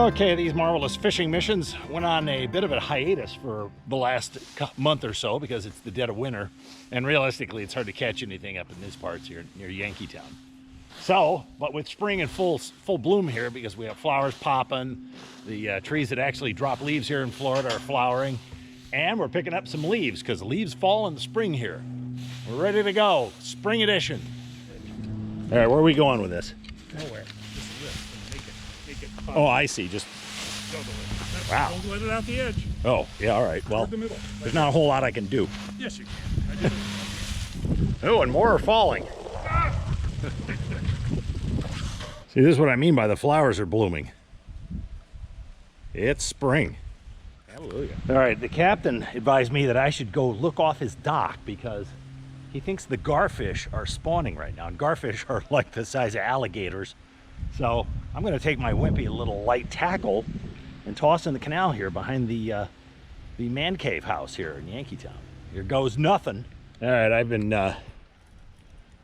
Okay, these marvelous fishing missions went on a bit of a hiatus for the last month or so because it's the dead of winter, and realistically it's hard to catch anything up in these parts here near Yankeetown. So, but with spring in full bloom here, because we have flowers popping, the trees that actually drop leaves here in Florida are flowering, and we're picking up some leaves because leaves fall in the spring here. We're ready to go, spring edition. All right, where are we going with this? Nowhere. Just lift and make it pop. Oh, I see. Just wow. Don't let it out the edge. Oh, yeah. All right. Well, the middle. there's not a whole lot I can do. Yes, you can. I did it. Oh, and more are falling. See, this is what I mean by the flowers are blooming. It's spring. Hallelujah. All right, the captain advised me that I should go look off his dock because he thinks the garfish are spawning right now. And garfish are like the size of alligators. So I'm going to take my wimpy little light tackle and toss in the canal here behind the man cave house here in Yankeetown. Here goes nothing. All right, I've been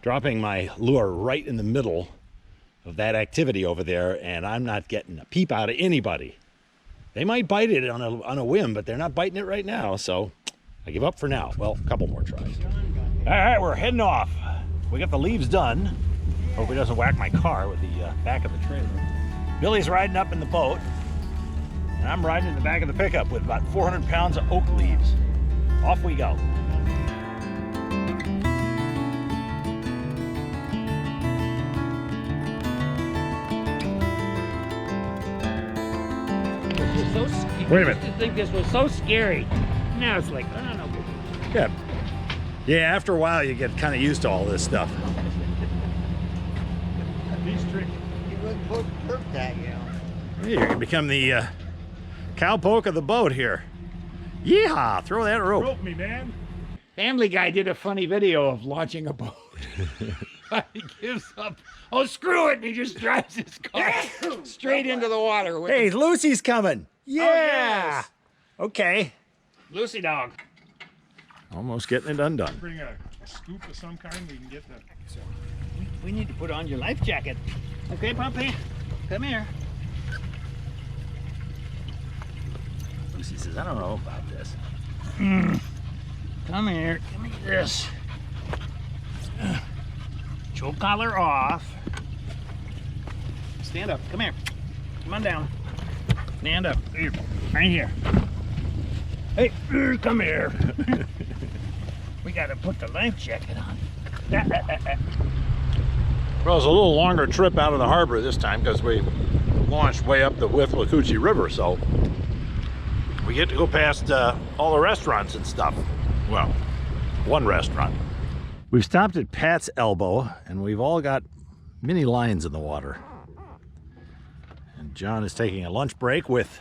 dropping my lure right in the middle of that activity over there, and I'm not getting a peep out of anybody. They might bite it on a whim, but they're not biting it right now, so I give up for now. Well, a couple more tries. All right, we're heading off. We got the leaves done. Hope he doesn't whack my car with the back of the trailer. Billy's riding up in the boat, and I'm riding in the back of the pickup with about 400 pounds of oak leaves. Off we go. Wait a minute. I used to think this was so scary. Now it's like, I don't know. Yeah. Yeah, after a while you get kind of used to all this stuff. He's tricky. You wouldn't put perp tag, you know. Hey, you're gonna become the cowpoke of the boat here. Yeehaw! Throw that rope. Rope me, man. Family Guy did a funny video of launching a boat. He gives up. Oh, screw it! And he just drives his car straight into the water. With Hey, Lucy's coming. Yeah. yes. Okay. Lucy dog. Almost getting it undone. Bring a scoop of some kind. We can get the. So. We need to put on your life jacket. Okay, puppy? Come here. Lucy says, I don't know about this. Come here. Give me this. Choke collar off. Stand up. Come here. Come on down. Stand up. Here. Right here. Hey, come here. We got to put the life jacket on. Well, it's a little longer trip out of the harbor this time because we launched way up the Withlacoochee River, so we get to go past all the restaurants and stuff. Well, one restaurant. We've stopped at Pat's Elbow, and we've all got mini lions in the water. And John is taking a lunch break with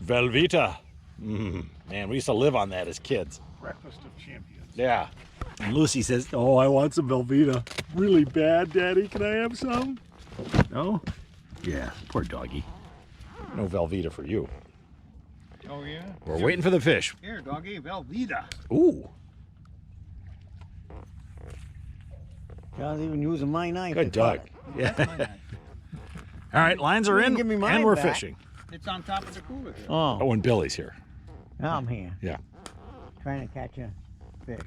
Velveeta. Man, we used to live on that as kids. Breakfast of champions. Yeah. And Lucy says, oh, I want some Velveeta. Really bad, Daddy. Can I have some? No? Yeah, poor doggy. No Velveeta for you. Oh, yeah? We're waiting for the fish. Here, doggy, Velveeta. Ooh, John's even using my knife. good to dog. cut. Yeah. All right, lines are You in, can give me mine and we're back. fishing. It's on top of the cooler here. Oh, Oh, and Billy's here. now I'm here Yeah, trying to catch a fish.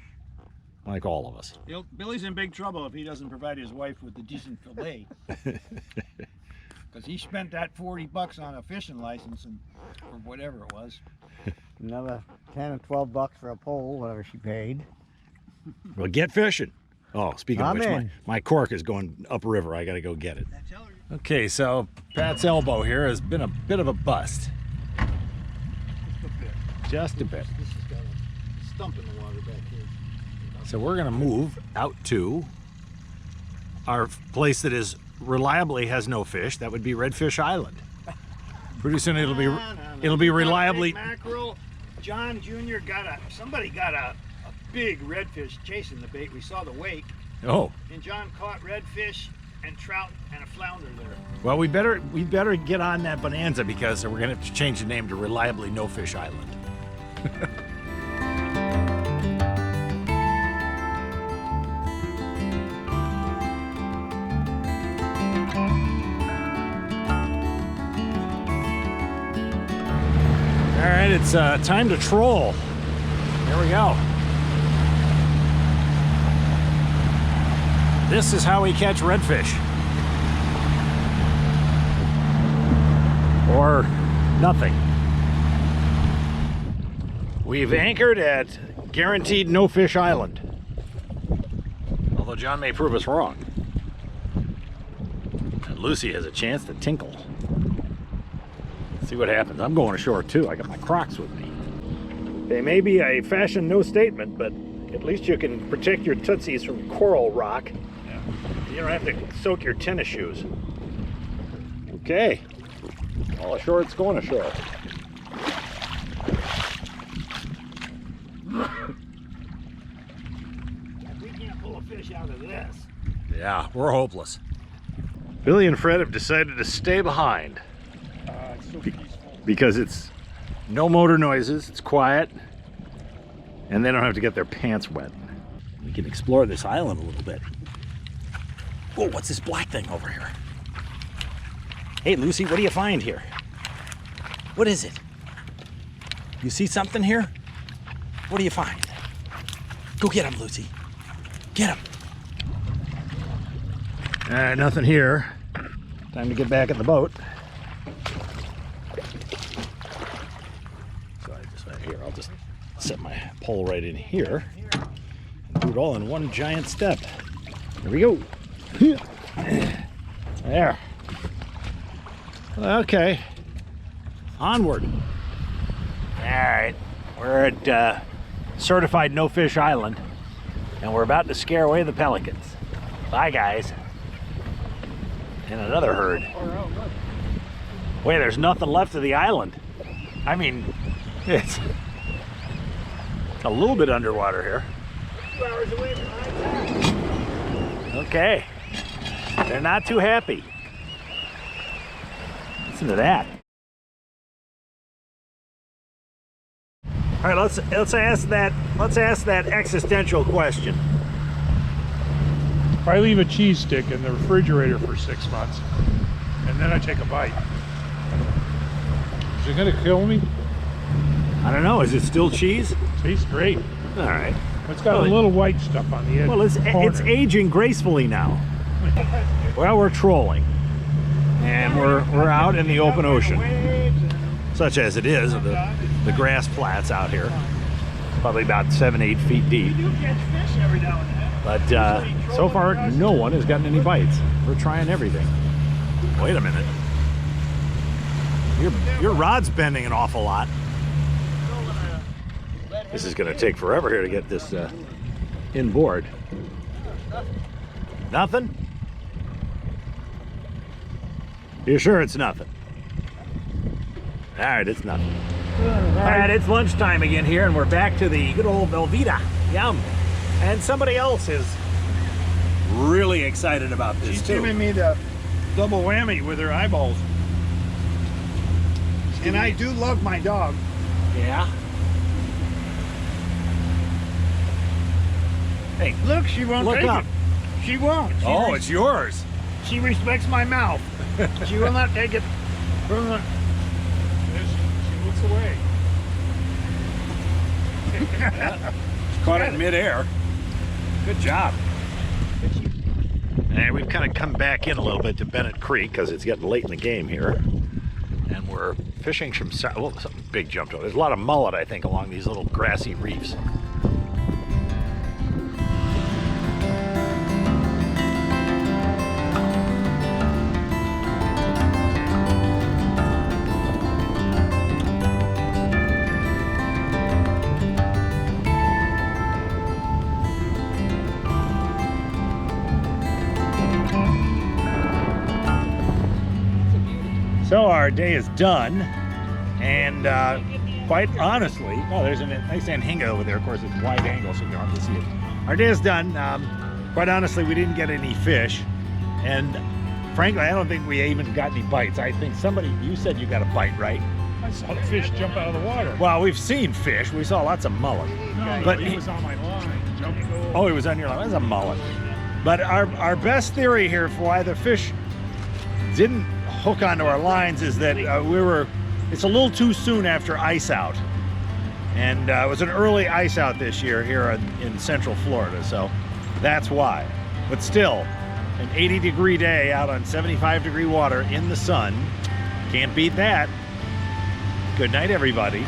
like all of us. Billy's in big trouble if he doesn't provide his wife with a decent fillet. Because he spent that $40 on a fishing license and or whatever it was. Another 10 or 12 bucks for a pole, whatever she paid. Well, get fishing. Oh, speaking of I'm which, in. my cork is going upriver. I got to go get it. That's how Okay, so Pat's Elbow here has been a bit of a bust. Just a bit. This has got a stump in the water back here. So we're gonna move out to our place that is reliably has no fish. That would be Redfish Island. Pretty soon it'll be reliably. Mackerel. John Jr. somebody got a big redfish chasing the bait. We saw the wake, Oh, and John caught redfish and trout and a flounder there. well, we better get on that bonanza because we're gonna have to change the name to Reliably No Fish Island. All right, it's time to troll. Here we go. This is how we catch redfish. Or nothing. We've anchored at guaranteed no fish island. Although John may prove us wrong. And Lucy has a chance to tinkle. Let's see what happens. I'm going ashore too. I got my Crocs with me. They may be a fashion no statement, but at least you can protect your tootsies from coral rock. Yeah. You don't have to soak your tennis shoes. Okay. All ashore, it's going ashore. We can't pull a fish out of this. Yeah, we're hopeless. Billy and Fred have decided to stay behind It's so peaceful. because it's no motor noises, it's quiet, and they don't have to get their pants wet. We can explore this island a little bit. Whoa, what's this black thing over here? Hey, Lucy, what do you find here? What is it? You see something here? What do you find? Go get him, Lucy. Get him. All right, nothing here. Time to get back in the boat. So here, I'll just set my pole right in here. Do it all in one giant step. Here we go. There. Okay. Onward. All right. We're at certified no fish island, and we're about to scare away the pelicans. Bye, guys. And another herd. Wait, there's nothing left of the island. I mean, it's a little bit underwater here. 2 hours away from high tide. Okay. They're not too happy. Listen to that. All right, let's ask that existential question. If I leave a cheese stick in the refrigerator for 6 months, and then I take a bite, is it gonna kill me? I don't know. Is it still cheese? Tastes great. All right. It's got a little white stuff on the edge. Well, it's aging gracefully now. Well, we're trolling, and we're out in the open ocean, such as it is. The grass flats out here, probably about 7-8 feet deep. You catch fish every now and then. But so far, no one has gotten any bites. We're trying everything. Wait a minute. Your rod's bending an awful lot. This is going to take forever here to get this inboard. Nothing? You sure it's nothing? All right, it's nothing. All right, it's lunchtime again here, and we're back to the good old Velveeta. Yum. And somebody else is really excited about this She's too. giving me the double whammy with her eyeballs. And I do love my dog. Yeah. Hey, Look, she won't look take up. it. She won't. It's yours. She respects my mouth. She will not take it from the... She looks away. Caught it in midair. Good job. And we've kind of come back in a little bit to Bennett Creek because it's getting late in the game here. And we're fishing some, well, something big jumped over. There's a lot of mullet, I think, along these little grassy reefs. So our day is done, and quite honestly, oh, there's a nice anhinga over there. Of course, it's wide angle, so you don't have to see it. Our day is done. Quite honestly, we didn't get any fish, and frankly, I don't think we even got any bites. I think you said you got a bite, right? I saw the fish jump out of the water. Well, we've seen fish. We saw lots of mullet. No, but he was on my line. Jumped over. Oh, he was on your line. That's a mullet. But our best theory here for why the fish didn't hook onto our lines is that we were it's a little too soon after ice out. And it was an early ice out this year here in Central Florida, so that's why. But still, an 80-degree day out on 75-degree water in the sun. Can't beat that. Good night, everybody.